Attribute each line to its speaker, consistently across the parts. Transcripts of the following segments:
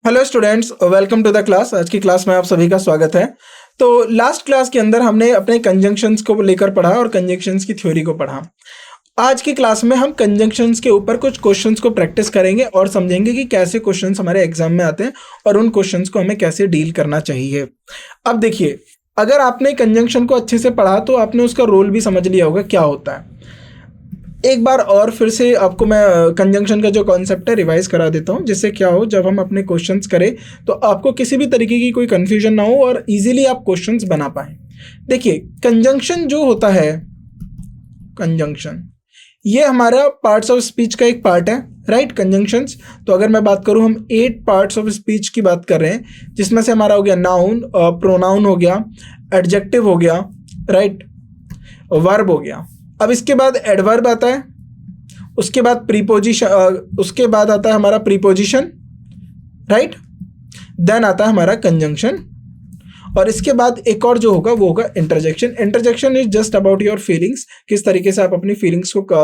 Speaker 1: Hello students, welcome to the class. आज की class में आप सभी का स्वागत है। तो लास्ट क्लास के अंदर हमने अपने कंजंक्शंस को लेकर पढ़ा और कंजंक्शंस की थ्योरी को पढ़ा। आज की क्लास में हम कंजंक्शंस के ऊपर कुछ क्वेश्चंस को प्रैक्टिस करेंगे और समझेंगे कि कैसे क्वेश्चंस हमारे एग्जाम में आते हैं और उन क्वेश्चंस को हमें कैसे डील करना चाहिए। अब देखिए, अगर आपने कंजंक्शन को अच्छे से पढ़ा तो आपने उसका रोल भी समझ लिया होगा क्या होता है। एक बार और फिर से आपको मैं कंजंक्शन का जो कॉन्सेप्ट है रिवाइज करा देता हूँ, जिससे क्या हो, जब हम अपने क्वेश्चंस करें तो आपको किसी भी तरीके की कोई कन्फ्यूजन ना हो और इजीली आप क्वेश्चंस बना पाएं। देखिए, कंजंक्शन जो होता है, कंजंक्शन ये हमारा पार्ट्स ऑफ स्पीच का एक पार्ट है, राइट। कंजंक्शंस, तो अगर मैं बात करूँ, हम 8 पार्ट्स ऑफ स्पीच की बात कर रहे हैं, जिसमें से हमारा हो गया नाउन, प्रोनाउन हो गया, एडजेक्टिव हो गया, राइट, वर्ब हो गया। अब इसके बाद एडवर्ब आता है, उसके बाद प्रीपोजिशन, उसके बाद आता है हमारा प्रीपोजिशन, राइट, देन आता है हमारा कंजंक्शन, और इसके बाद एक और जो होगा वो होगा interjection. Interjection is just about your feelings, किस तरीके से आप अपनी फीलिंग्स को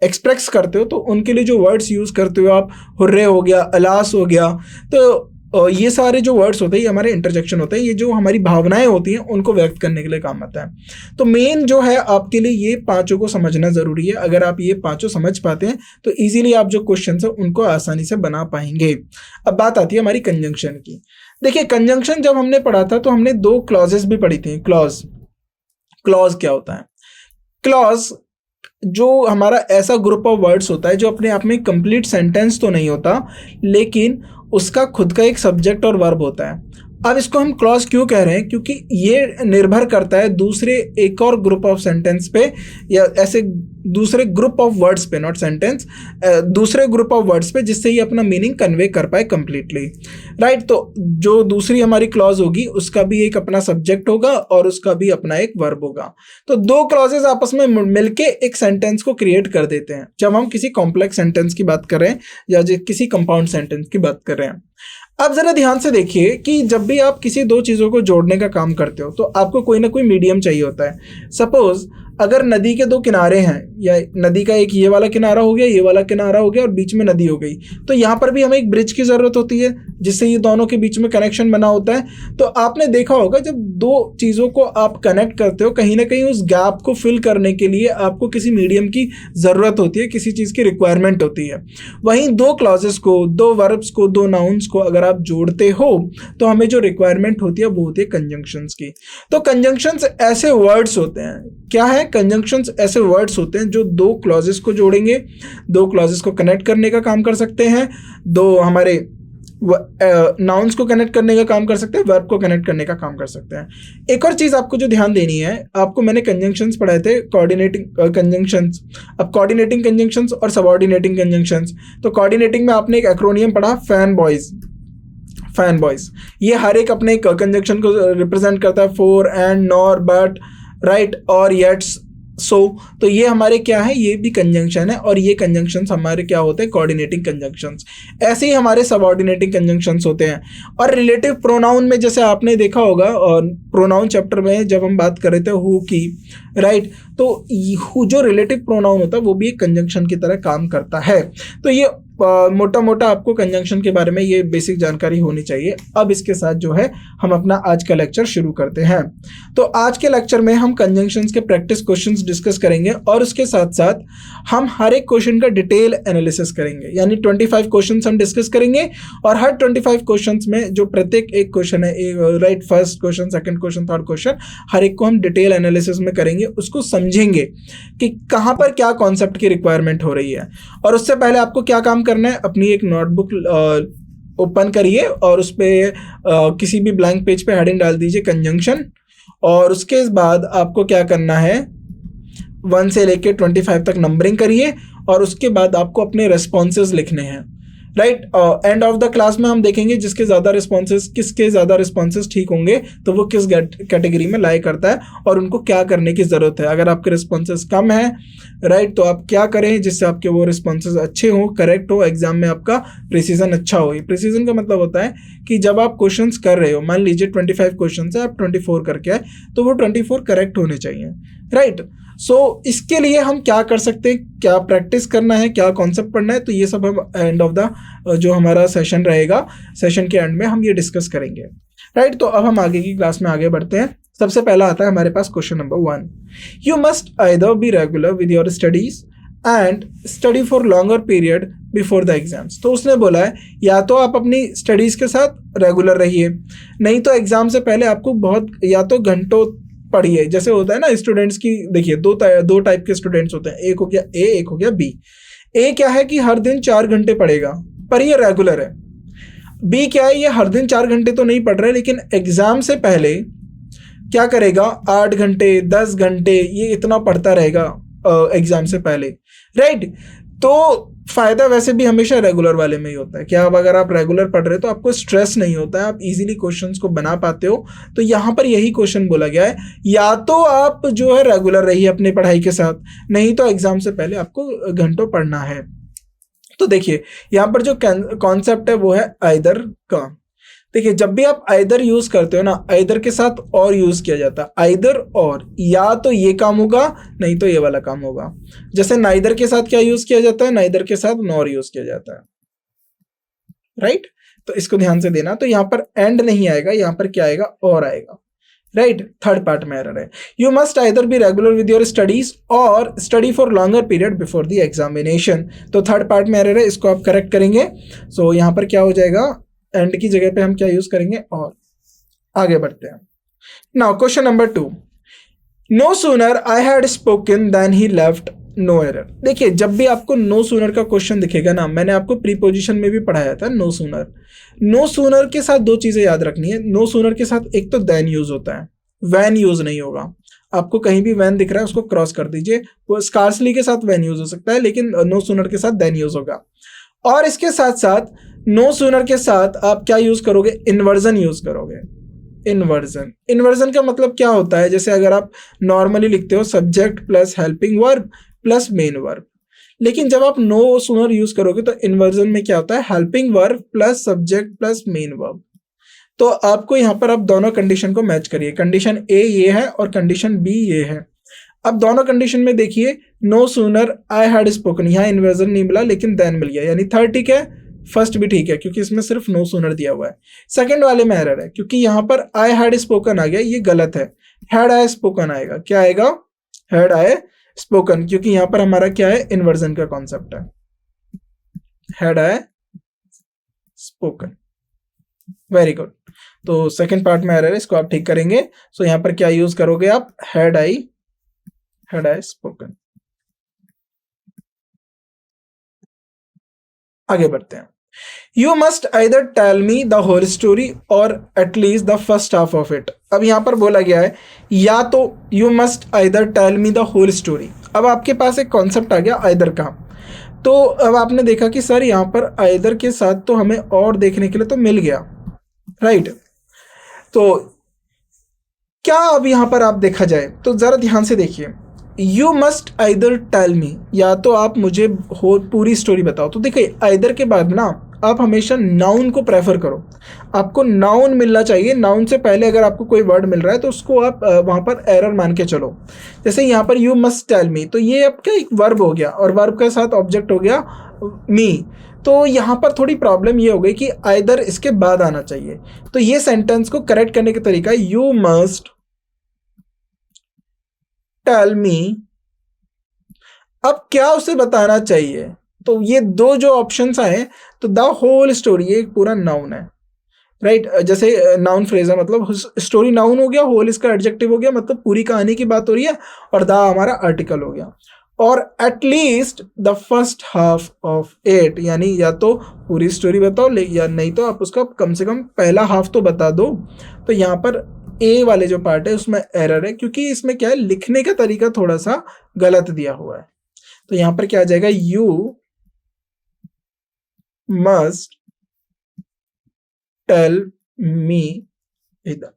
Speaker 1: एक्सप्रेस करते हो, तो उनके लिए जो वर्ड्स यूज करते हो आप, हुर्रे हो गया, अलास हो गया, तो ये सारे जो वर्ड्स होते हैं ये हमारे इंटरजेक्शन होते हैं। ये जो हमारी भावनाएं होती हैं उनको व्यक्त करने के लिए काम आता है। तो मेन जो है आपके लिए ये पांचों को समझना जरूरी है। अगर आप ये पांचों समझ पाते हैं तो इजीली आप जो क्वेश्चन है उनको आसानी से बना पाएंगे। अब बात आती है हमारी कंजंक्शन की। देखिए, कंजंक्शन जब हमने पढ़ा था तो हमने 2 क्लॉजेस भी पढ़ी थी। क्लॉज क्या होता है? क्लॉज जो हमारा ऐसा ग्रुप ऑफ वर्ड्स होता है जो अपने आप में कंप्लीट सेंटेंस तो नहीं होता, लेकिन उसका खुद का एक सब्जेक्ट और वर्ब होता है। अब इसको हम क्लॉज क्यों कह रहे हैं? क्योंकि ये निर्भर करता है दूसरे एक और ग्रुप ऑफ सेंटेंस पे, या ऐसे दूसरे ग्रुप ऑफ वर्ड्स पे, नॉट सेंटेंस, दूसरे ग्रुप ऑफ वर्ड्स पे, जिससे ये अपना मीनिंग कन्वे कर पाए कंप्लीटली, राइट। तो जो दूसरी हमारी क्लॉज होगी उसका भी एक अपना सब्जेक्ट होगा और उसका भी अपना एक वर्ब होगा। तो 2 क्लॉजेस आपस में मिलके एक सेंटेंस को क्रिएट कर देते हैं जब हम किसी कॉम्प्लेक्स सेंटेंस की बात कर रहे हैं या किसी कंपाउंड सेंटेंस की बात कर रहे हैं। अब जरा ध्यान से देखिए कि जब भी आप किसी 2 चीज़ों को जोड़ने का काम करते हो तो आपको कोई ना कोई मीडियम चाहिए होता है। सपोज अगर नदी के 2 किनारे हैं, या नदी का एक ये वाला किनारा हो गया, ये वाला किनारा हो गया, और बीच में नदी हो गई, तो यहाँ पर भी हमें एक ब्रिज की ज़रूरत होती है जिससे ये दोनों के बीच में कनेक्शन बना होता है। तो आपने देखा होगा जब 2 चीज़ों को आप कनेक्ट करते हो, कहीं ना कहीं उस गैप को फिल करने के लिए आपको किसी मीडियम की ज़रूरत होती है, किसी चीज़ की रिक्वायरमेंट होती है। वहीं 2 क्लॉजेस को, 2 वर्ब्स को, 2 नाउन्स को अगर आप जोड़ते हो तो हमें जो रिक्वायरमेंट होती है वो होती है कंजंक्शंस की। तो कंजंक्शंस ऐसे वर्ड्स होते हैं, क्या है? कंजंक्शंस ऐसे वर्ड्स होते हैं जो 2 क्लॉजेस को जोड़ेंगे, 2 क्लॉजेस को कनेक्ट करने का काम कर सकते हैं, 2 हमारे नाउन्स को कनेक्ट करने का काम कर सकते हैं, वर्ब को कनेक्ट करने का काम कर सकते हैं। एक और चीज़ आपको जो ध्यान देनी है, आपको मैंने कंजंक्शंस पढ़ाए थे, कोऑर्डिनेटिंग कंजंक्शंस। अब कोऑर्डिनेटिंग कंजंक्शंस और सबऑर्डिनेटिंग कंजंक्शंस। तो कोऑर्डिनेटिंग में आपने एक एक्रोनियम पढ़ा, फैन बॉयज। ये हर एक अपने कंजंक्शन को रिप्रेजेंट करता है, for, and, nor, but, right, और, येट्स, सो। तो ये हमारे क्या है? ये भी कंजंक्शन है, और ये कंजंक्शंस हमारे क्या होते हैं? Coordinating conjunctions. ऐसे ही हमारे सबऑर्डिनेटिंग कंजंक्शंस होते हैं। और रिलेटिव प्रोनाउन में जैसे आपने देखा होगा, और प्रोनाउन चैप्टर में जब हम बात कर रहे थे हु की, राइट, तो हु जो रिलेटिव प्रोनाउन होता है वो भी एक कंजंक्शन की तरह काम करता है। तो ये मोटा मोटा आपको कंजंक्शन के बारे में ये बेसिक जानकारी होनी चाहिए। अब इसके साथ जो है हम अपना आज का लेक्चर शुरू करते हैं। तो आज के लेक्चर में हम कंजंक्शंस के प्रैक्टिस क्वेश्चंस डिस्कस करेंगे, और उसके साथ साथ हम हर एक क्वेश्चन का डिटेल एनालिसिस करेंगे। यानी 25 क्वेश्चंस हम डिस्कस करेंगे, और हर 25 क्वेश्चंस में जो प्रत्येक एक क्वेश्चन है, right, first question, second question, third question, हर एक को हम डिटेल एनालिसिस में करेंगे, उसको समझेंगे कि कहाँ पर क्या कॉन्सेप्ट की रिक्वायरमेंट हो रही है। और उससे पहले आपको क्या काम करना है? अपनी एक नोटबुक ओपन करिए और उस पर किसी भी ब्लैंक पेज पे हेडिंग डाल दीजिए कंजंक्शन, और उसके बाद आपको क्या करना है? 1 से लेके 25 तक नंबरिंग करिए, और उसके बाद आपको अपने रेस्पॉन्सेज लिखने हैं, right. And of the class में हम देखेंगे किसके ज़्यादा रिस्पॉन्सेज ठीक होंगे, तो वो किस कैटेगरी में लाई करता है और उनको क्या करने की ज़रूरत है। अगर आपके रिस्पॉन्सेज कम है, राइट, तो आप क्या करें जिससे आपके वो रिस्पॉन्सेज अच्छे हो, करेक्ट हो, एग्जाम में आपका प्रिसीजन अच्छा हो। प्रिसीजन का मतलब होता है कि जब आप क्वेश्चंस कर रहे हो, मान लीजिए 25 क्वेश्चन है, आप 24 करके आए, तो वो 24 करेक्ट होने चाहिए, राइट। सो इसके लिए हम क्या कर सकते हैं, क्या प्रैक्टिस करना है, क्या कॉन्सेप्ट पढ़ना है, तो ये सब हम एंड ऑफ द जो हमारा सेशन रहेगा, सेशन के एंड में हम ये डिस्कस करेंगे, राइट। तो अब हम आगे की क्लास में आगे बढ़ते हैं। सबसे पहला आता है हमारे पास question number 1, you must either be regular with your studies and study for longer period before the exams. तो उसने बोला है या तो आप अपनी स्टडीज के साथ रेगुलर रहिए, नहीं तो एग्जाम से पहले आपको बहुत या तो घंटों पढ़िए। जैसे होता है ना स्टूडेंट्स की, देखिए दो टाइप के स्टूडेंट्स होते हैं, एक हो गया ए, एक हो गया बी। ए क्या है कि हर दिन 4 घंटे पढ़ेगा पर ये रेगुलर है। बी क्या है, ये हर दिन 4 घंटे तो नहीं पढ़ रहा है लेकिन एग्जाम से पहले क्या करेगा, 8 घंटे 10 घंटे ये इतना पढ़ता रहेगा एग्जाम से पहले, राइट। तो फायदा वैसे भी हमेशा रेगुलर वाले में ही होता है। क्या अब अगर आप रेगुलर पढ़ रहे हो तो आपको स्ट्रेस नहीं होता है, आप इजीली क्वेश्चंस को बना पाते हो। तो यहाँ पर यही क्वेश्चन बोला गया है, या तो आप जो है रेगुलर रहिए अपनी पढ़ाई के साथ, नहीं तो एग्जाम से पहले आपको घंटों पढ़ना है। तो देखिए यहाँ पर जो कॉन्सेप्ट है वो है आइदर का। देखिए जब भी आप आइदर यूज करते हो ना, आइदर के साथ और यूज किया जाता है। आइदर और, या तो ये काम होगा नहीं तो ये वाला काम होगा। जैसे नाइदर के साथ क्या यूज किया जाता है, नाइदर के साथ नॉर यूज किया जाता है, राइट। तो इसको ध्यान से देना। तो यहाँ पर एंड नहीं आएगा, यहाँ पर क्या आएगा, और आएगा, राइट। थर्ड पार्ट में एरर है, you must either be regular with your studies और study for longer period before the examination. तो थर्ड पार्ट में एरर है, इसको आप करेक्ट करेंगे। सो यहाँ पर क्या हो जाएगा, एंड की जगह पे हम क्या यूज करेंगे, और। आगे बढ़ते हैं। Now question number 2, no sooner I had spoken then he left, no error. देखिए जब भी आपको नो सूनर का क्वेश्चन दिखेगा ना, मैंने आपको प्रीपोजिशन में भी पढ़ाया था नो सूनर। नो सूनर के साथ दो चीजें याद रखनी है। नो सूनर के साथ एक तो देन यूज होता है, वैन यूज नहीं होगा। आपको कहीं भी वैन दिख रहा है उसको क्रॉस कर दीजिए। वो स्कार्सली के साथ वैन यूज हो सकता है लेकिन नो सूनर के साथ देन यूज होगा। और इसके साथ साथ नो सूनर के साथ आप क्या यूज करोगे, इन्वर्जन यूज करोगे। इन्वर्जन, इन्वर्जन का मतलब क्या होता है, जैसे अगर आप नॉर्मली लिखते हो subject plus helping verb plus main verb, लेकिन जब आप नो सूनर यूज करोगे तो इन्वर्जन में क्या होता है, helping verb plus subject plus main verb. तो आपको यहाँ पर आप दोनों कंडीशन को मैच करिए। कंडीशन ए ये है और कंडीशन बी ये है। अब दोनों कंडीशन में देखिए, no sooner I had spoken, यहाँ इन्वर्जन नहीं मिला लेकिन देन मिल गया, यानी थर्ड ठीक है, फर्स्ट भी ठीक है क्योंकि इसमें सिर्फ नो सूनर दिया हुआ है। सेकंड वाले में एरर है क्योंकि यहाँ पर आई हैड स्पोकन आ गया, ये गलत है। हैड आई स्पोकन आएगा, क्या आएगा, हैड आई स्पोकन, क्योंकि यहाँ पर हमारा क्या है, इन्वर्जन का कॉन्सेप्ट है। Had I spoken, very good. तो सेकंड पार्ट में एरर है, इसको आप ठीक करेंगे। सो यहाँ पर क्या यूज करोगे आप, हैड आई स्पोकन। आगे बढ़ते हैं। You must either tell me the whole story और at least the first half of it. अब यहाँ पर बोला गया है या तो you must either tell me the whole story. अब आपके पास एक कॉन्सेप्ट आ गया आइदर का। तो अब आपने देखा कि सर यहाँ पर आइदर के साथ तो हमें और देखने के लिए तो मिल गया, राइट। तो क्या अब यहाँ पर आप देखा जाए तो जरा ध्यान से देखिए, you must either tell me, या तो आप मुझे हो पूरी स्टोरी बताओ। तो देखिए आइदर के बाद ना आप हमेशा नाउन को प्रेफर करो, आपको नाउन मिलना चाहिए। नाउन से पहले अगर आपको कोई वर्ड मिल रहा है तो उसको आप वहाँ पर एरर मान के चलो। जैसे यहाँ पर यू मस्ट टेल मी, तो ये आपका एक वर्ब हो गया और वर्ब के साथ ऑब्जेक्ट हो गया मी। तो यहाँ पर थोड़ी प्रॉब्लम ये हो गई कि आइदर इसके बाद आना चाहिए। तो ये सेंटेंस को करेक्ट करने का तरीका है, यू मस्ट टेल मी। अब क्या उसे बताना चाहिए, तो ये दो जो ऑप्शंस आए, तो द होल स्टोरी, ये एक पूरा नाउन है, राइट। जैसे नाउन फ्रेज है, मतलब स्टोरी नाउन हो गया, होल इसका एडजेक्टिव हो गया, मतलब पूरी कहानी की बात हो रही है, और द हमारा आर्टिकल हो गया। और at least the first half of it, यानी या तो पूरी स्टोरी बताओ या नहीं तो आप उसका कम से कम पहला हाफ तो बता दो। तो यहाँ पर ए वाले जो पार्ट है उसमें एरर है क्योंकि इसमें क्या है, लिखने का तरीका थोड़ा सा गलत दिया हुआ है। तो यहां पर क्या आ जाएगा, यू मस्ट टेल मी इधर,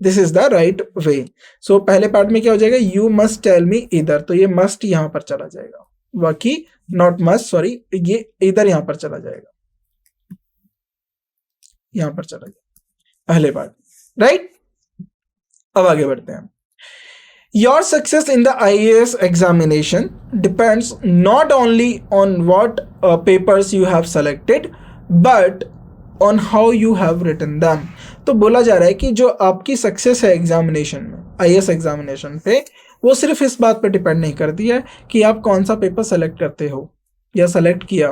Speaker 1: this is the right way. So पहले पार्ट में क्या हो जाएगा, यू मस्ट टेल मी इधर, तो ये मस्ट यहां पर चला जाएगा, बाकी नॉट मस्ट, सॉरी, ये इधर यहां पर चला जाएगा, यहां पर चला जाएगा पहले पार्ट, राइट। अब आगे बढ़ते हैं। Your success in the IAS examination depends not only on what papers you have selected but on how you have written them. तो बोला जा रहा है कि जो आपकी सक्सेस है एग्जामिनेशन में, IAS एग्जामिनेशन पे, वो सिर्फ इस बात पे डिपेंड नहीं करती है कि आप कौन सा पेपर सेलेक्ट करते हो या सेलेक्ट किया,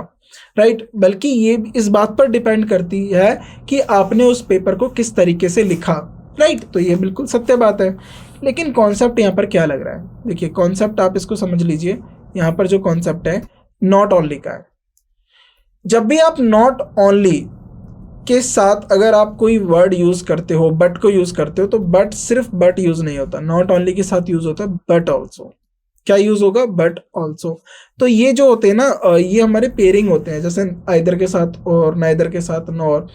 Speaker 1: राइट, बल्कि ये इस बात पर डिपेंड करती है कि आपने उस पेपर को किस तरीके से लिखा, राइट। तो ये बिल्कुल सत्य बात है। लेकिन कॉन्सेप्ट यहाँ पर क्या लग रहा है, देखिए कॉन्सेप्ट आप इसको समझ लीजिए। यहाँ पर जो कॉन्सेप्ट है नॉट ओनली का है। जब भी आप नॉट ओनली के साथ अगर आप कोई वर्ड यूज करते हो, बट को यूज करते हो, तो बट सिर्फ बट यूज नहीं होता, नॉट ओनली के साथ यूज होता है बट ऑल्सो। क्या यूज होगा? But also. तो ये जो होते हैं ना, ये हमारे पेयरिंग होते हैं, जैसे आइदर के साथ और नाइदर के साथ नॉर।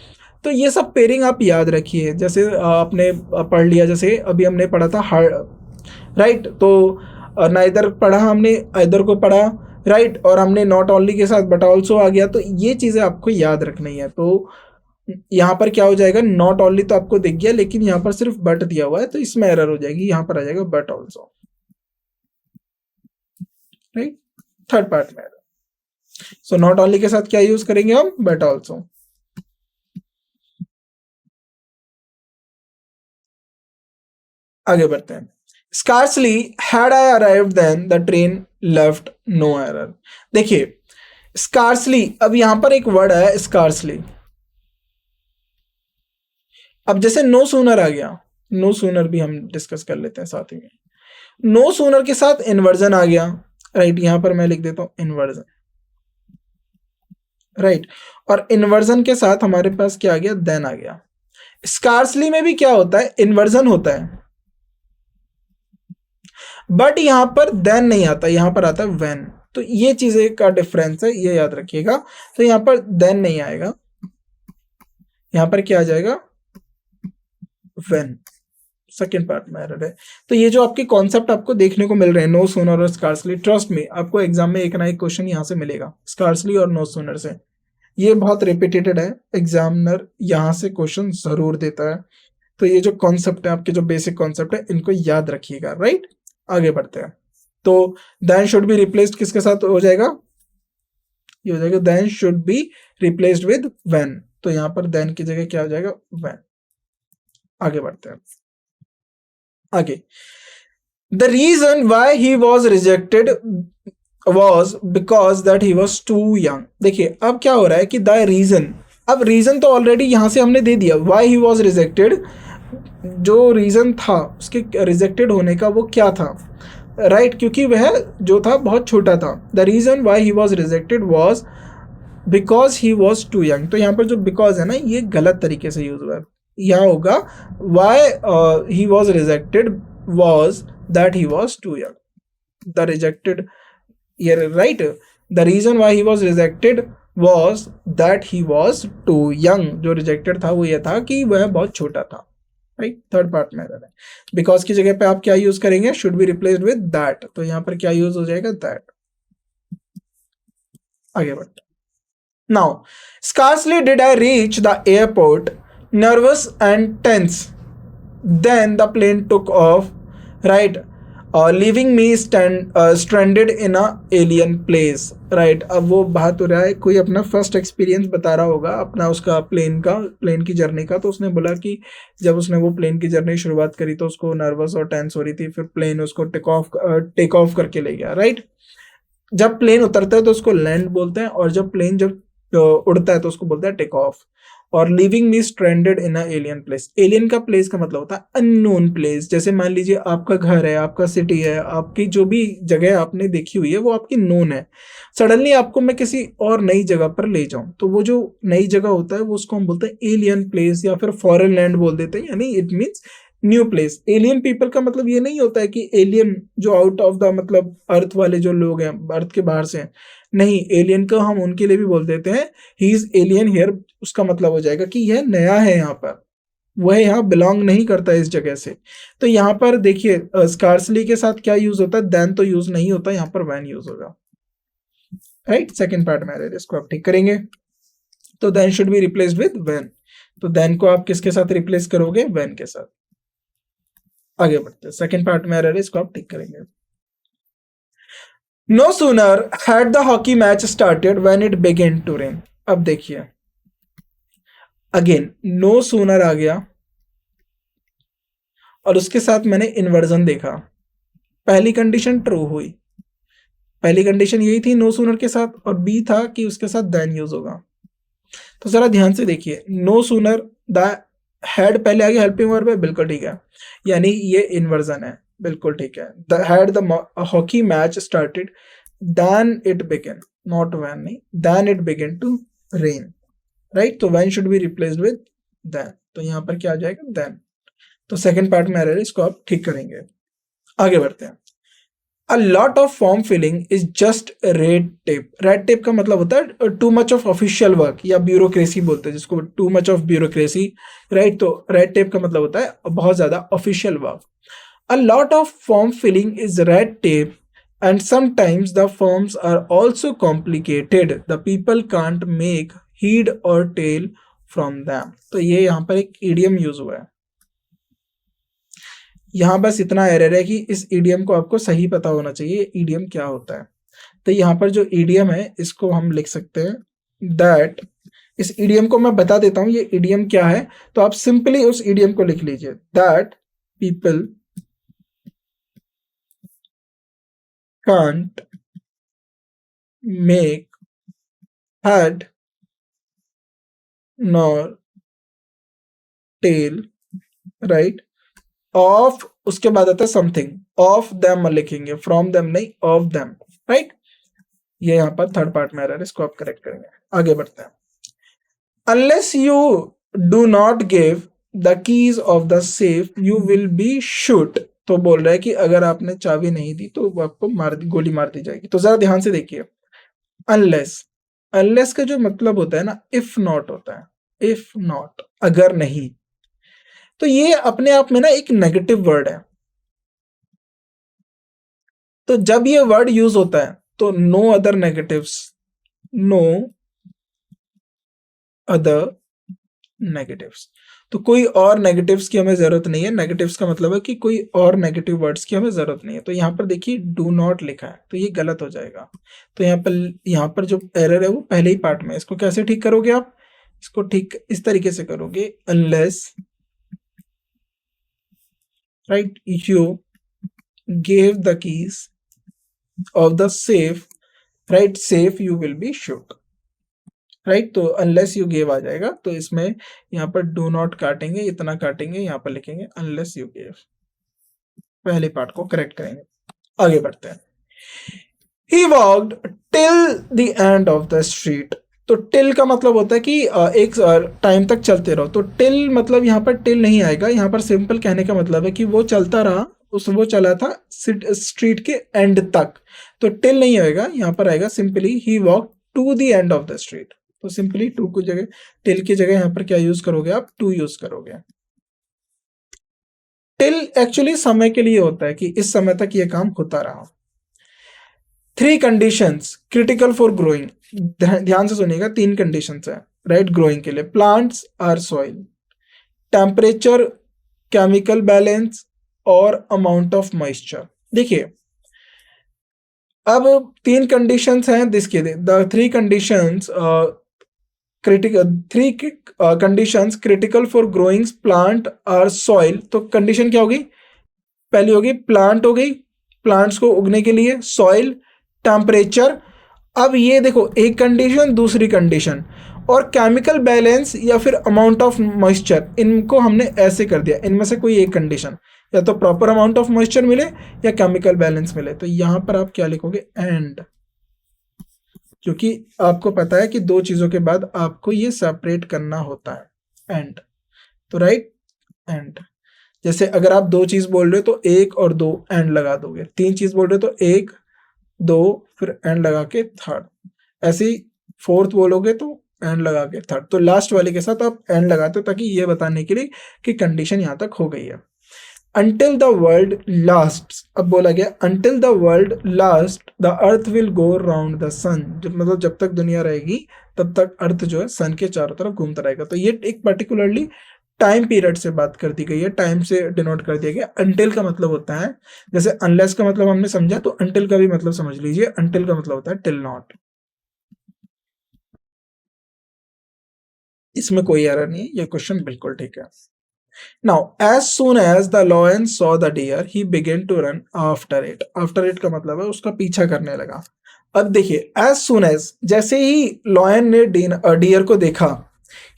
Speaker 1: तो ये सब पेयरिंग आप याद रखिए। जैसे आपने पढ़ लिया, जैसे अभी हमने पढ़ा था हार्ड, राइट, तो नाइदर पढ़ा हमने, आइदर को पढ़ा, राइट, और हमने नॉट ओनली के साथ बट ऑल्सो आ गया। तो ये चीज़ें आपको याद रखनी है। तो यहाँ पर क्या हो जाएगा, नॉट ओनली तो आपको दिख गया, लेकिन यहाँ पर सिर्फ बट दिया हुआ है, तो इसमें एरर हो जाएगी। यहाँ पर आ जाएगा but also, right, third part में एरर। सो नॉट ओनली के साथ क्या यूज करेंगे हम? But also. आगे बढ़ते हैं। Scarcely had I arrived then the train left no error। देखिए scarcely, अब यहां पर एक वर्ड है scarcely। अब जैसे नो सूनर आ गया, नो सूनर भी हम डिस्कस कर लेते हैं साथ ही में। नो सूनर के साथ इन्वर्जन आ गया, राइट, यहां पर मैं लिख देता हूं इन्वर्जन, राइट, और इन्वर्जन के साथ हमारे पास क्या आ गया? देन आ गया। स्कार्सली में भी क्या होता है? इन्वर्जन होता है, बट यहां पर देन नहीं आता, यहां पर आता है व्हेन। तो ये चीजें का डिफरेंस है, ये याद रखिएगा। तो यहां पर देन नहीं आएगा, यहां पर क्या आ जाएगा? व्हेन। सेकेंड पार्ट में एरर है। तो ये जो आपके कॉन्सेप्ट आपको देखने को मिल रहे हैं, नो सूनर और स्कार्सली, ट्रस्ट में आपको एग्जाम में एक ना एक क्वेश्चन यहां से मिलेगा, स्कार्सली और नो सूनर से। ये बहुत रिपीटेड है, एग्जामिनर यहां से क्वेश्चन जरूर देता है। तो ये जो कॉन्सेप्ट है, आपके जो बेसिक कॉन्सेप्ट है, इनको याद रखिएगा, राइट। आगे बढ़ते हैं। तो देन शुड बी रिप्लेस्ड किसके साथ हो जाएगा? ये हो जाएगा then should be replaced with when. तो यहां पर देन की जगह क्या हो जाएगा? व्हेन। आगे बढ़ते हैं। आगे, the reason why he was rejected was because that he was too young. देखिए अब क्या हो रहा है कि द रीजन, अब रीजन तो ऑलरेडी यहां से हमने दे दिया, वाई ही वॉज रिजेक्टेड। जो रीजन था उसके रिजेक्टेड होने का वो क्या था, राइट, क्योंकि वह जो था बहुत छोटा था। The reason why he was rejected was because he was too young. तो यहाँ पर जो बिकॉज है ना, ये गलत तरीके से यूज हुआ है। यहाँ होगा why he was rejected was that he was too young. The rejected, ये right, the reason why he was rejected was that he was too young. जो रिजेक्टेड था वो ये था कि वह बहुत छोटा था, राइट। थर्ड पार्ट में एरर है। बिकॉज की जगह पे आप क्या यूज करेंगे? Should be replaced with that. तो यहां पर क्या यूज हो जाएगा? दैट। आगे बढ़ते। Now scarcely did I reach the airport nervous and tense then the plane took off, right, leaving me stranded in a alien place, right. अब वो बात हो रहा है, कोई अपना फर्स्ट एक्सपीरियंस बता रहा होगा अपना, उसका प्लेन की जर्नी का। तो उसने बोला कि जब उसने वो प्लेन की जर्नी शुरुआत करी तो उसको नर्वस और टेंस हो रही थी, फिर प्लेन उसको टेक ऑफ करके ले गया, राइट। जब प्लेन उतरता है तो उसको लैंड बोलते हैं, और जब प्लेन उड़ता है तो उसको बोलते हैं टेक ऑफ। और living me stranded in a alien place, alien का प्लेस का मतलब होता है अननोन प्लेस। जैसे मान लीजिए आपका घर है, आपका सिटी है, आपकी जो भी जगह आपने देखी हुई है वो आपकी नोन है। सडनली आपको मैं किसी और नई जगह पर ले जाऊं, तो वो जो नई जगह होता है वो उसको हम बोलते हैं एलियन प्लेस, या फिर फॉरेन लैंड बोल देते हैं, यानी it means new place. Alien people का मतलब ये नहीं होता है कि एलियन जो आउट ऑफ द मतलब अर्थ वाले जो लोग हैं, अर्थ के बाहर से हैं, नहीं, एलियन को हम उनके लिए भी बोल देते हैं ही इज एलियन हियर। उसका मतलब हो जाएगा कि यह नया है यहाँ पर, वह यहाँ बिलोंग नहीं करता इस जगह से। तो यहाँ पर देखिए स्कार्सली के साथ क्या यूज होता है? देन तो यूज नहीं होता, यहाँ पर व्हेन यूज होगा, राइट। सेकेंड पार्ट में इसको आप ठीक करेंगे। तो then should be replaced with when. तो देन को आप किसके साथ रिप्लेस करोगे? व्हेन के साथ। आगे बढ़ते हैं, सेकंड पार्ट में एरर है, इसको आप ठीक करेंगे। No sooner had the hockey match started when it began to rain. अब देखिए अगेन नो सूनर आ गया और उसके साथ मैंने इन्वर्जन देखा, पहली कंडीशन ट्रू हुई, पहली कंडीशन यही थी नो सूनर के साथ, और बी था कि उसके साथ देन यूज होगा। तो जरा ध्यान से देखिए, नो सूनर द हैड पहले आ गया हेल्पिंग वर्ब है, बिल्कुल ठीक है, यानी ये इन्वर्जन है, बिल्कुल ठीक है। The had the hockey match started then it began, not when, नहीं, then it began to rain, right. तो when should be replaced with then, तो यहाँ पर क्या आ जाएगा, देन। तो सेकंड पार्ट में एरर है, इसको आप ठीक करेंगे। आगे बढ़ते हैं। A lot of form filling is just red tape. Red tape का मतलब होता है too much of official work या bureaucracy बोलते हैं जिसको, too much of bureaucracy, right? तो red tape का मतलब होता है बहुत ज़्यादा official work. A lot of form filling is red tape and sometimes the forms are also complicated. The people can't make head or tail from them. तो ये यहाँ पर एक idiom यूज हुआ है। यहाँ बस इतना एरर है कि इस ईडियम को आपको सही पता होना चाहिए ईडियम क्या होता है। तो यहाँ पर जो ईडियम है इसको हम लिख सकते हैं दैट, इस ईडियम को मैं बता देता हूँ ये ईडियम क्या है, तो आप सिंपली उस ईडियम को लिख लीजिए, that people can't make head nor tail, right, of, उसके बाद आता है समथिंग, ऑफ देम लिखेंगे, फ्रॉम देम नहीं, ऑफ देम, राइट। ये यहाँ पर थर्ड पार्ट में एरर है, इसको आप करेक्ट करेंगे। आगे बढ़ते हैं। Unless you do not give the keys of the safe you will be shoot. तो बोल रहा है कि अगर आपने चाबी नहीं दी तो आपको गोली मार दी जाएगी। तो जरा ध्यान से देखिए, अनलेस, अनलेस का जो मतलब होता है ना, इफ नॉट होता है, इफ नॉट, अगर नहीं। तो ये अपने आप में ना एक नेगेटिव वर्ड है। तो जब ये वर्ड यूज होता है तो no other negatives, no other negatives, तो कोई और नेगेटिव्स की हमें जरूरत नहीं है। नेगेटिव्स का मतलब है कि कोई और नेगेटिव वर्ड्स की हमें जरूरत नहीं है। तो यहाँ पर देखिए डू नॉट लिखा है तो ये गलत हो जाएगा। तो यहाँ पर जो एरर है वो पहले ही पार्ट में। इसको कैसे ठीक करोगे आप, इसको ठीक इस तरीके से करोगे, unless right you gave the keys of the safe, right, safe you will be shoot, right। तो unless you gave आ जाएगा। तो इसमें यहाँ पर do not काटेंगे, इतना काटेंगे, यहाँ पर लिखेंगे unless you gave, पहले पार्ट को करेक्ट करेंगे। आगे बढ़ते हैं। He walked till the end of the street। तो टिल का मतलब होता है कि एक टाइम तक चलते रहो। तो टिल मतलब यहाँ पर टिल नहीं आएगा, यहाँ पर सिंपल कहने का मतलब है कि वो चलता रहा, वो चला था स्ट्रीट के एंड तक। तो टिल नहीं आएगा, यहाँ पर आएगा simply he walk to the end of the street. तो सिंपली टू की जगह, टिल की जगह यहाँ पर क्या यूज करोगे आप, टू यूज करोगे। टिल एक्चुअली समय के लिए होता है कि इस समय तक ये काम होता रहा। 3 कंडीशंस क्रिटिकल फॉर ग्रोइंग, ध्यान से सुनिएगा, 3 कंडीशंस है राइट ग्रोइंग के लिए। Plants are soil, temperature, chemical balance और अमाउंट ऑफ मॉइस्चर। देखिए अब 3 कंडीशंस हैं दिसके, the 3 conditions critical, 3 conditions critical for growing plant are soil. तो कंडीशन क्या होगी, पहली होगी प्लांट हो गई, प्लांट्स को उगने के लिए, सॉइल, टेम्परेचर। अब ये देखो एक कंडीशन, दूसरी कंडीशन, और केमिकल बैलेंस या फिर अमाउंट ऑफ मॉइस्चर, इनको हमने ऐसे कर दिया, इनमें से कोई एक कंडीशन, या तो प्रॉपर अमाउंट ऑफ मॉइस्चर मिले या केमिकल बैलेंस मिले। तो यहां पर आप क्या लिखोगे, एंड, क्योंकि आपको पता है कि 2 चीजों के बाद आपको ये सेपरेट करना होता है, एंड। तो राइट एंड, जैसे अगर आप 2 चीज बोल रहे हो तो 1 और 2 एंड लगा दोगे, 3 चीज बोल रहे हो तो 1 2 फिर एंड लगा के थर्ड, ऐसे ही 4th बोलोगे तो एंड लगा के थर्ड। तो लास्ट वाले के साथ आप एंड लगाते हो ताकि ये बताने के लिए कि कंडीशन यहां तक हो गई है। Until the world lasts, अब बोला गया until the world lasts the earth will go round the sun, मतलब जब तक दुनिया रहेगी तब तक अर्थ जो है सन के चारों तरफ घूमता रहेगा। तो ये एक पर्टिकुलरली टाइम पीरियड से बात कर दी गई है, टाइम से डिनोट कर दिया गया। अनटिल का मतलब होता है, जैसे अनलेस का मतलब हमने समझा, तो अनटिल का भी मतलब समझ लीजिए। अनटिल का मतलब होता है टिल नॉट। इसमें कोई एरर नहीं है, ये क्वेश्चन बिल्कुल ठीक है। Now, as soon as the lion saw the deer, he began to run after it. After it का मतलब है उसका पीछा करने लगा। अब देखिए, as soon as, जैसे ही लॉयन ने डियर को देखा,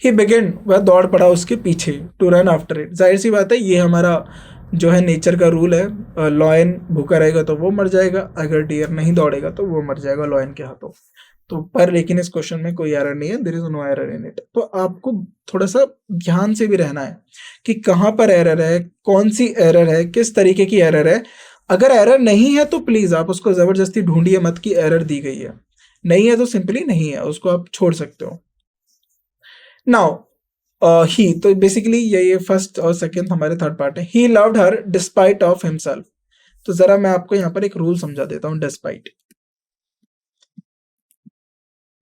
Speaker 1: he began, वह दौड़ पड़ा उसके पीछे, to run after it। जाहिर सी बात है, ये हमारा जो है नेचर का रूल है, लॉयन भूखा रहेगा तो वो मर जाएगा, अगर डियर नहीं दौड़ेगा तो वो मर जाएगा लॉयन के हाथों। तो पर लेकिन इस क्वेश्चन में कोई एरर नहीं है, there is no error in it. तो आपको थोड़ा सा ध्यान से भी रहना है कि कहाँ पर एरर है, कौन सी एरर है, किस तरीके की एरर है। अगर एरर नहीं है तो प्लीज आप उसको जबरदस्ती ढूंढिए मत कि एरर दी गई है। नहीं है तो सिंपली नहीं है, उसको आप छोड़ सकते हो। नाउ ही, तो बेसिकली ये फर्स्ट और सेकंड हमारे थर्ड पार्ट है। He loved her despite of himself. तो जरा मैं आपको यहाँ पर एक रूल समझा देता हूँ। डिस्पाइट,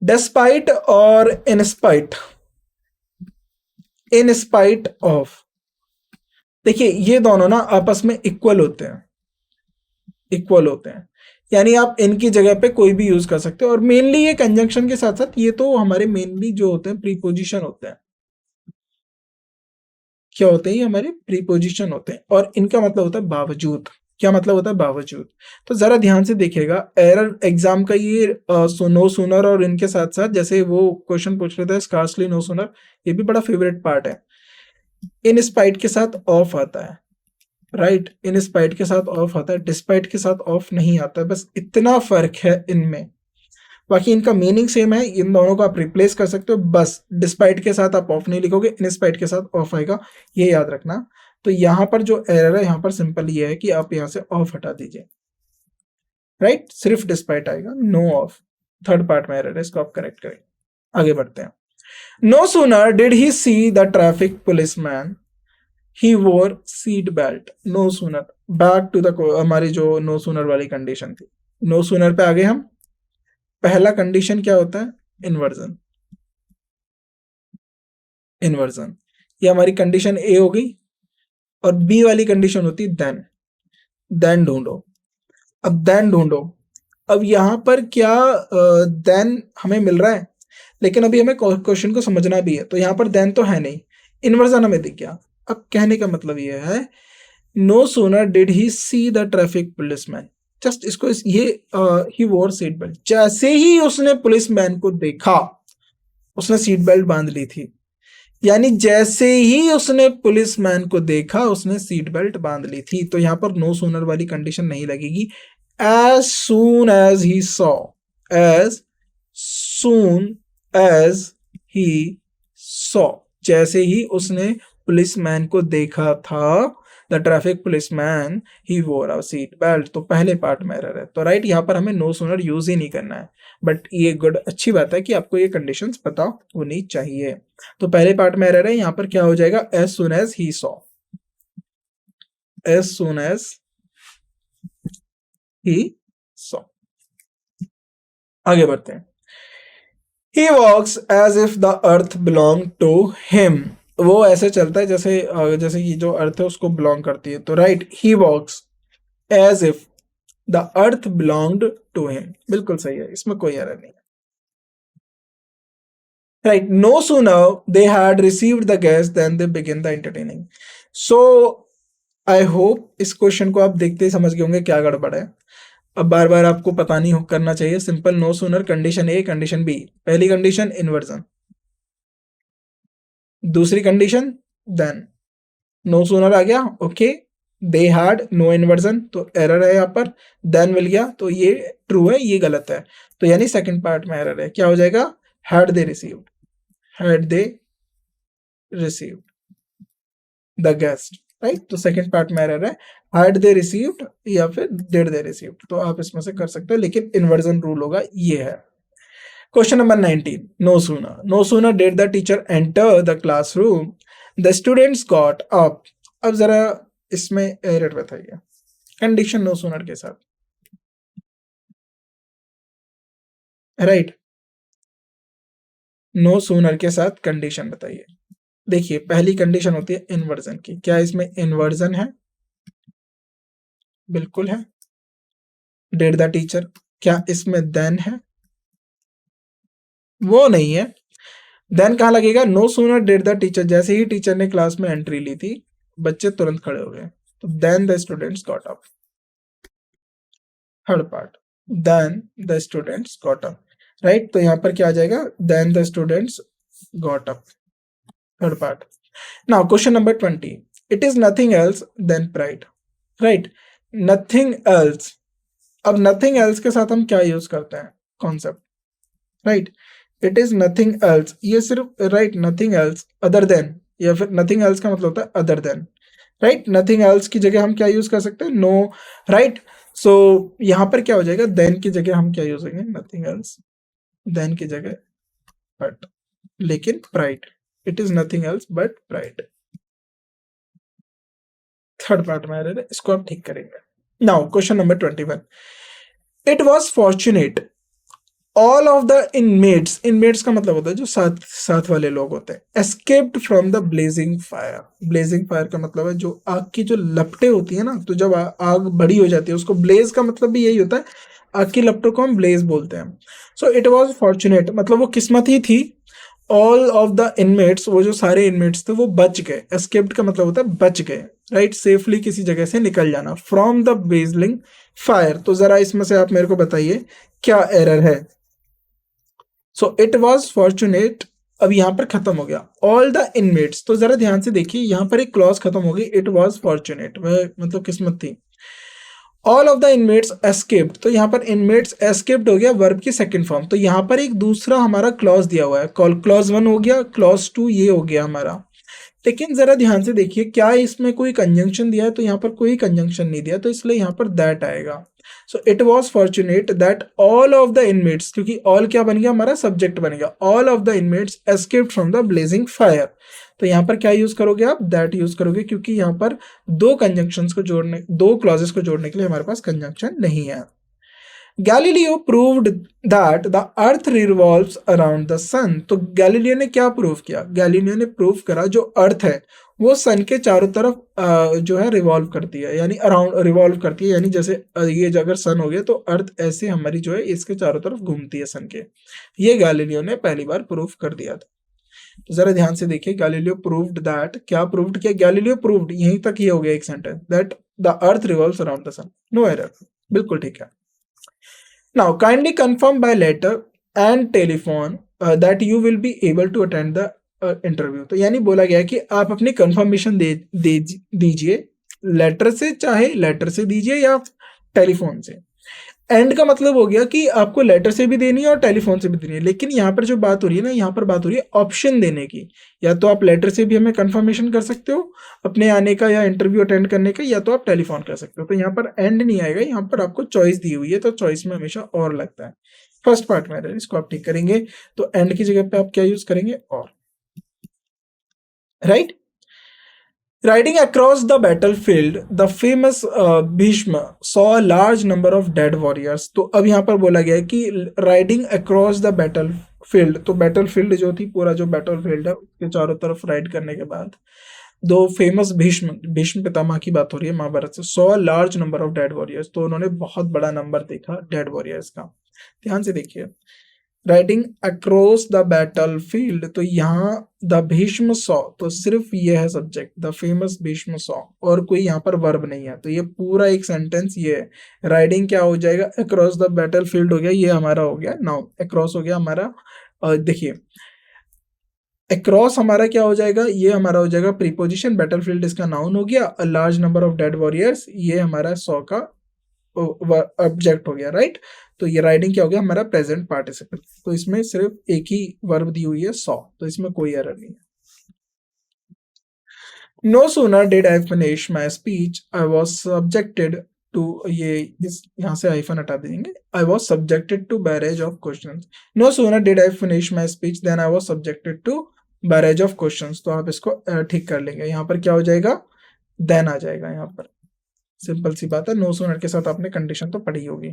Speaker 1: डिस्पाइट और इनस्पाइट, इन स्पाइट ऑफ, देखिए ये दोनों ना आपस में इक्वल होते हैं, इक्वल होते हैं। यानी आप इनकी जगह पे कोई भी यूज कर सकते हो। और मेनली ये कंजंक्शन के साथ साथ ये तो हमारे मेनली जो होते हैं प्रीपोजिशन होते हैं। क्या होते हैं? ये हमारे प्रीपोजिशन होते हैं, और इनका मतलब होता है बावजूद। क्या मतलब होता है? बावजूद। तो जरा ध्यान से देखिएगा, एरर एग्जाम का ये नो सूनर और इनके साथ साथ जैसे वो क्वेश्चन पूछ रहे थे स्कार्सली नो सूनर, ये भी बड़ा फेवरेट पार्ट है। इन स्पाइट के साथ ऑफ आता है, राइट, इन स्पाइट के साथ ऑफ आता है, डिस्पाइट के साथ ऑफ नहीं आता है। बस इतना फर्क है इनमें, बाकी इनका मीनिंग सेम है। इन दोनों को आप रिप्लेस कर सकते हो, बस डिस्पाइट के साथ आप ऑफ नहीं लिखोगे, इन स्पाइट के साथ ऑफ आएगा, ये याद रखना। तो यहाँ पर जो एरर है, यहाँ पर सिंपल ये है कि आप यहाँ से ऑफ हटा दीजिए, राइट, सिर्फ डिस्पाइट आएगा, नो ऑफ। थर्ड पार्ट में एरर है, इसको आप करेक्ट करें। आगे बढ़ते हैं। No sooner did he see the traffic policeman he wore seat belt. No sooner, back to the हमारी जो नो सूनर वाली कंडीशन थी, नो सूनर पे आगे हम। पहला कंडीशन क्या होता है? Inversion, inversion. ये हमारी कंडीशन ए हो गई। और बी वाली कंडीशन होती है देन। देन ढूंढो। अब देन ढूंढो। अब यहां पर क्या देन हमें मिल रहा है, लेकिन अभी हमें क्वेश्चन को समझना भी है। तो यहां पर देन तो है नहीं, इन्वर्जन हमें दिख गया। अब कहने का मतलब ये है, no sooner did he see the traffic policeman, just इसको ये ही वोर सीट बेल्ट, जैसे ही उसने पुलिसमैन को देखा उसने सीट बेल्ट बांध ली थी। यानी जैसे ही उसने पुलिसमैन को देखा उसने सीट बेल्ट बांध ली थी। तो यहां पर नो सूनर वाली कंडीशन नहीं लगेगी। As soon as he saw, as soon as he saw, जैसे ही उसने पुलिसमैन को देखा था, द ट्रैफिक पुलिसमैन ही वोर अ सीट बेल्ट। तो पहले पार्ट में एरर है, तो राइट यहाँ पर हमें नो सूनर यूज ही नहीं करना है। बट ये गुड, अच्छी बात है कि आपको ये कंडीशंस पता होनी चाहिए। तो पहले पार्ट में एरर है, यहाँ पर क्या हो जाएगा? As soon as he saw, as soon as he saw. आगे बढ़ते हैं। He walks as if the earth belonged to him। वो ऐसे चलता है जैसे जैसे ये जो अर्थ है उसको बिलोंग करती है। तो right, he walks as if the earth belonged to him, बिल्कुल सही है, इसमें कोई एरर नहीं है। Right, no sooner they had received the guest than they began the entertaining। So I hope इस क्वेश्चन को आप देखते ही समझ गए होंगे क्या गड़बड़ है। अब बार बार आपको पता नहीं करना चाहिए। Simple, no sooner, condition A, condition B. पहली कंडीशन इन्वर्जन, दूसरी कंडीशन देन। नो सूनर आ गया, okay, they had no inversion, तो एरर है यहाँ पर। देन मिल गया तो ये ट्रू है, ये गलत है। तो यानी सेकंड पार्ट में एरर है। क्या हो जाएगा? Had they received, had they received the guest, right. तो सेकंड पार्ट में एरर है, हैड दे रिसीव्ड या फिर डिड दे रिसीव्ड। तो आप इसमें से कर सकते हो, लेकिन इन्वर्जन रूल होगा, ये है। Question number 19। No sooner did the teacher enter the classroom the students got up. अब जरा इसमें एरर बताइए, कंडीशन नो सूनर के साथ, राइट, नो सूनर के साथ कंडीशन बताइए। देखिए पहली कंडीशन होती है इन्वर्जन की, क्या इसमें इन्वर्जन है? बिल्कुल है। डिड द टीचर, क्या इसमें देन है? वो नहीं है। देन कहाँ लगेगा? No sooner did the teacher, जैसे ही टीचर ने क्लास में एंट्री ली थी बच्चे तुरंत खड़े हो गए, तो then the students got up. Third part, then the students got up, right. तो यहाँ पर क्या आ जाएगा? Then the students got up, third part. Now question number 20, it is nothing else than pride, right. Nothing else, अब nothing else के साथ हम क्या यूज करते हैं? Concept, right. It is nothing else, ये सिर्फ right, nothing else other than, या फिर नथिंग एल्स का मतलब होता है other than, right. Nothing else की जगह हम क्या यूज कर सकते हैं? No, right. सो यहां पर क्या हो जाएगा? देन की जगह हम क्या यूज करेंगे? नथिंग एल्स, देन की जगह बट, लेकिन pride, it is nothing else but pride. Third part में आ रहे थे, इसको आप ठीक करेंगे। Now question number 21, it was fortunate all of the inmates, inmates का मतलब होता है जो साथ साथ वाले लोग होते हैं, escaped from the blazing fire. Blazing fire का मतलब है जो आग की जो लपटें होती है ना, तो जब आग बड़ी हो जाती है उसको ब्लेज का मतलब भी यही होता है, आग की लपटों को हम ब्लेज बोलते हैं। सो इट वॉज फॉर्चुनेट मतलब वो किस्मत ही थी, ऑल ऑफ द इनमेट्स, वो जो सारे इनमेट्स थे वो बच गए। एस्केप्ड का मतलब होता है बच गए, राइट, सेफली किसी जगह से निकल जाना, फ्रॉम द ब्लेजिंग फायर। तो जरा इसमें से आप मेरे को बताइए क्या एरर है? सो इट वॉज फॉर्चुनेट, अब यहां पर खत्म हो गया, ऑल द इनमेट्स, तो जरा ध्यान से देखिए यहां पर एक क्लॉज खत्म हो गई, इट वॉज फॉर्चुनेट वह मतलब किस्मत थी। All of the inmates escaped, तो यहाँ पर इनमेट्स एस्केप्ड हो गया वर्ब की सेकंड फॉर्म, तो यहाँ पर एक दूसरा हमारा क्लॉज दिया हुआ है, क्लॉज 1 हो गया, क्लॉज 2 ये हो गया हमारा। लेकिन जरा ध्यान से देखिए क्या इसमें कोई कंजंक्शन दिया है? तो यहाँ पर कोई कंजंक्शन नहीं दिया, तो इसलिए यहाँ पर दैट आएगा। So it was fortunate that all of the inmates, क्योंकि ऑल क्या बन गया? हमारा सब्जेक्ट बन गया, all of the inmates escaped from the blazing fire. तो यहाँ पर क्या यूज करोगे आप? दैट यूज करोगे, क्योंकि यहाँ पर दो कंजंक्शंस को जोड़ने, दो क्लॉजेस को जोड़ने के लिए हमारे पास कंजंक्शन नहीं है। Galileo proved that the earth revolves around the sun, तो गैलीलियो ने क्या प्रूव किया? गैलीलियो ने प्रूव करा जो अर्थ है वो सन के चारों तरफ जो है रिवॉल्व करती है, यानी अराउंड रिवॉल्व करती है, यानी जैसे ये अगर सन हो गया तो अर्थ ऐसे हमारी जो है इसके चारों तरफ घूमती है सन के। ये गैलीलियो ने पहली बार प्रूव कर दिया था। तो जरा ध्यान से देखिए, गैलीलियो प्रूव्ड दैट, क्या प्रूव्ड किया? गैलीलियो प्रूव्ड, यहीं तक ये हो गया एक sentence, that the earth revolves around the sun, no error, बिल्कुल ठीक है। Now, kindly confirm by letter and telephone that you will be able to attend the interview. तो यानी बोला गया है कि आप अपनी कंफर्मेशन दीजिए लेटर से, चाहे लेटर से दीजिए या टेलीफोन से। एंड का मतलब हो गया कि आपको लेटर से भी देनी है और टेलीफोन से भी देनी है, लेकिन यहाँ पर जो बात हो रही है ना, यहाँ पर बात हो रही है ऑप्शन देने की, या तो आप लेटर से भी हमें कंफर्मेशन कर सकते हो अपने आने का या इंटरव्यू अटेंड करने का, या तो आप टेलीफोन कर सकते हो। तो यहाँ पर एंड नहीं आएगा, यहाँ पर आपको चॉइस दी हुई है, तो चॉइस में हमेशा और लगता है। फर्स्ट पार्ट में इसको आप ठीक करेंगे, तो एंड की जगह पे आप क्या यूज करेंगे? और, right. Riding across the battlefield, the famous Bhishma saw a large number of dead warriors. तो अब यहाँ पर बोला गया है कि riding across the battlefield, तो battlefield जो थी, पूरा जो battlefield है उसके चारों तरफ राइड करने के बाद दो फेमस भीष्म पितामह की बात हो रही है महाभारत से, saw large number of dead warriors, तो उन्होंने बहुत बड़ा नंबर देखा डेड वॉरियर्स का। ध्यान से देखिए, riding across the battle field, तो यहाँ द भीष्म सॉ, तो सिर्फ ये है subject, the famous Bhishma saw, और कोई यहाँ पर वर्ब नहीं है, तो ये पूरा एक सेंटेंस ये है। राइडिंग क्या हो जाएगा? अक्रॉस द बैटल फील्ड हो गया, ये हमारा हो गया नाउन, अक्रॉस हो गया हमारा। देखिए अक्रॉस हमारा क्या हो जाएगा? ये हमारा हो जाएगा प्रीपोजिशन, बैटलफील्ड इसका नाउन हो गया, a large number of dead warriors ये हमारा सॉ का ऑब्जेक्ट हो गया, राइट। तो ये राइडिंग क्या हो गया? हमारा प्रेजेंट पार्टिसिपल, तो इसमें सिर्फ एक ही वर्ब दी हुई है सॉ, तो इसमें कोई एरर नहीं है। No sooner did I finish my speech I was subjected to, ये इस यहाँ से हाइफन हटा देंगे, I was subjected to barrage of questions. No sooner did I finish my speech then I was subjected to barrage of questions, तो आप इसको ठीक कर लेंगे। यहाँ पर क्या हो जाएगा? देन आ जाएगा यहाँ पर, सिंपल सी बात है। नो सूनर के साथ आपने कंडीशन तो पढ़ी होगी।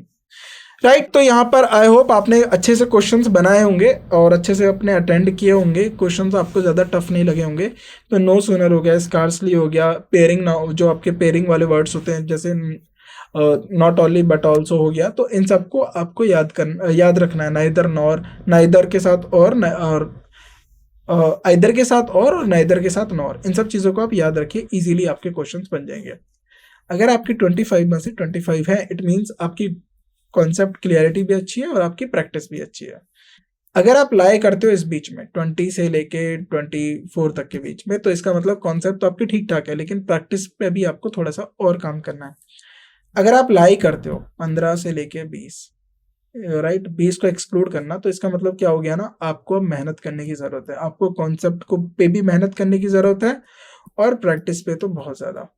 Speaker 1: राइट। तो यहाँ पर आई होप आपने अच्छे से क्वेश्चंस बनाए होंगे और अच्छे से अपने अटेंड किए होंगे, क्वेश्चंस आपको ज़्यादा टफ नहीं लगे होंगे। तो नो सूनर हो गया, स्कार्सली हो गया, पेयरिंग ना, जो आपके पेयरिंग वाले वर्ड्स होते हैं जैसे नॉट ओनली बट ऑल्सो हो गया, तो इन सबको आपको याद रखना है। नाइदर नॉर, नाइदर के साथ और आइदर के साथ और नाइदर के साथ नॉर, इन सब चीज़ों को आप याद रखिए, इजीली आपके क्वेश्चंस बन जाएंगे। अगर आपकी 25 में से 25 है, इट मीन्स आपकी कॉन्सेप्ट क्लियरिटी भी अच्छी है और आपकी प्रैक्टिस भी अच्छी है। अगर आप लाई करते हो इस बीच में 20 से लेके 24 तक के बीच में, तो इसका मतलब कॉन्सेप्ट तो आपकी ठीक ठाक है, लेकिन प्रैक्टिस पे भी आपको थोड़ा सा और काम करना है। अगर आप लाई करते हो 15 से लेके 20, राइट, 20 को एक्सक्लूड करना, तो इसका मतलब क्या हो गया ना, आपको अब मेहनत करने की जरूरत है, आपको कॉन्सेप्ट को पे भी मेहनत करने की जरूरत है और प्रैक्टिस पे तो बहुत ज्यादा।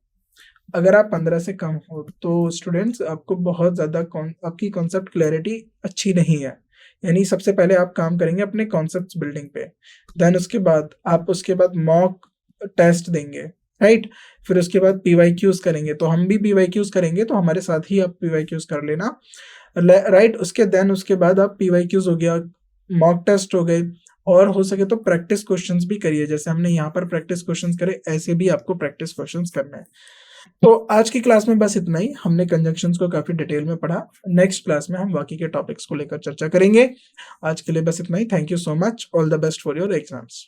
Speaker 1: अगर आप 15 से कम हो तो स्टूडेंट्स आपको बहुत ज़्यादा आपकी कॉन्सेप्ट क्लैरिटी अच्छी नहीं है। यानी सबसे पहले आप काम करेंगे अपने कॉन्सेप्ट बिल्डिंग पे, देन उसके बाद मॉक टेस्ट देंगे, राइट। फिर उसके बाद PYQs करेंगे, तो हम भी PYQs करेंगे, तो हमारे साथ ही आप PYQs कर लेना, राइट। उसके बाद आप PYQs हो गया, मॉक टेस्ट हो गए, और हो सके तो प्रैक्टिस क्वेश्चंस भी करिए, जैसे हमने यहाँ पर प्रैक्टिस क्वेश्चंस करे, ऐसे भी आपको प्रैक्टिस क्वेश्चंस करना है। तो आज की क्लास में बस इतना ही, हमने कंजंक्शंस को काफी डिटेल में पढ़ा। नेक्स्ट क्लास में हम बाकी के टॉपिक्स को लेकर चर्चा करेंगे। आज के लिए बस इतना ही। Thank you so much. All the best for your exams.